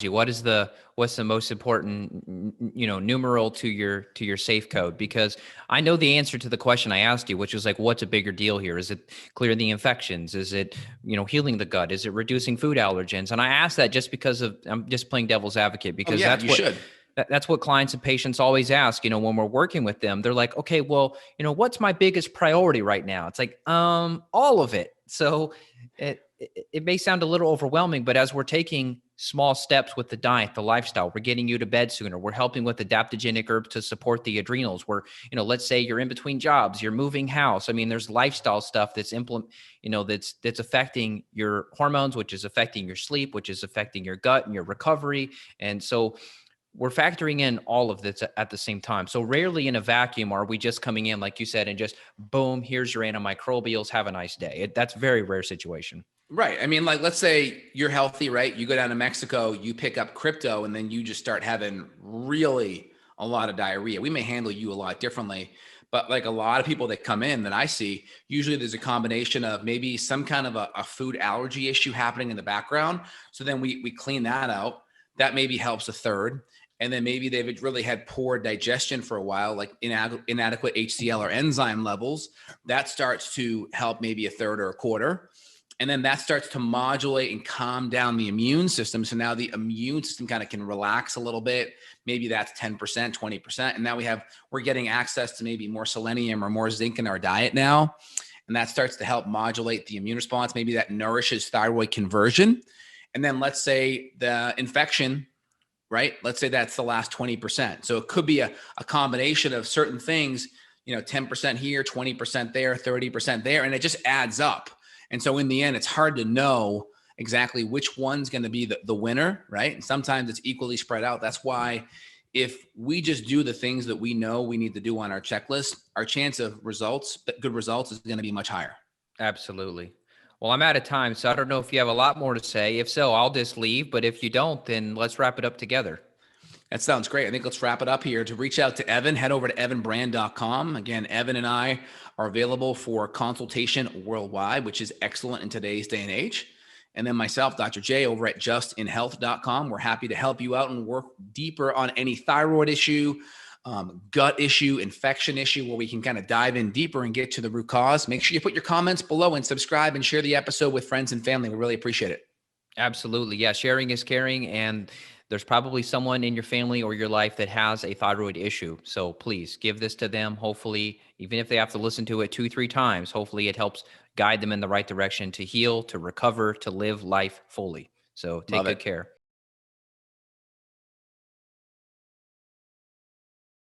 What's the most important, numeral to your safe code? Because I know the answer to the question I asked you, which is like, what's a bigger deal here? Is it clearing the infections? Is it, healing the gut? Is it reducing food allergens? And I ask that just because I'm just playing devil's advocate, Oh because yeah, you should. that's what clients and patients always ask, when we're working with them. They're like, okay, well, what's my biggest priority right now? It's like, all of it. So it may sound a little overwhelming, but as we're taking small steps with the diet, the lifestyle, we're getting you to bed sooner. We're helping with adaptogenic herbs to support the adrenals. We're, let's say you're in between jobs, you're moving house. I mean, there's lifestyle stuff that's affecting your hormones, which is affecting your sleep, which is affecting your gut and your recovery. And so we're factoring in all of this at the same time. So rarely in a vacuum are we just coming in, like you said, and just boom, here's your antimicrobials. Have a nice day. That's very rare situation. Right. I mean, like, let's say you're healthy, right? You go down to Mexico, you pick up crypto, and then you just start having really a lot of diarrhea. We may handle you a lot differently, but like a lot of people that come in that I see, usually there's a combination of maybe some kind of a food allergy issue happening in the background. So then we clean that out. That maybe helps a third. And then maybe they've really had poor digestion for a while, like inadequate HCl or enzyme levels. That starts to help maybe a third or a quarter. And then that starts to modulate and calm down the immune system. So now the immune system kind of can relax a little bit. Maybe that's 10%, 20%. And now we're getting access to maybe more selenium or more zinc in our diet now. And that starts to help modulate the immune response. Maybe that nourishes thyroid conversion. And then let's say the infection, right? Let's say that's the last 20%. So it could be a combination of certain things, 10% here, 20% there, 30% there, and it just adds up. And so in the end, it's hard to know exactly which one's going to be the winner, right? And sometimes it's equally spread out. That's why if we just do the things that we know we need to do on our checklist, our chance of good results is going to be much higher. Absolutely. Well, I'm out of time, so I don't know if you have a lot more to say. If so, I'll just leave. But if you don't, then let's wrap it up together. That sounds great. I think let's wrap it up here. To reach out to Evan, head over to evanbrand.com. Again, Evan and I are available for consultation worldwide, which is excellent in today's day and age. And then myself, Dr. J, over at justinhealth.com. We're happy to help you out and work deeper on any thyroid issue, gut issue, infection issue, where we can kind of dive in deeper and get to the root cause. Make sure you put your comments below and subscribe and share the episode with friends and family. We really appreciate it. Absolutely. Yeah. Sharing is caring. And there's probably someone in your family or your life that has a thyroid issue. So please give this to them. Hopefully, even if they have to listen to it 2-3 times, hopefully it helps guide them in the right direction to heal, to recover, to live life fully. So take Love good it. care.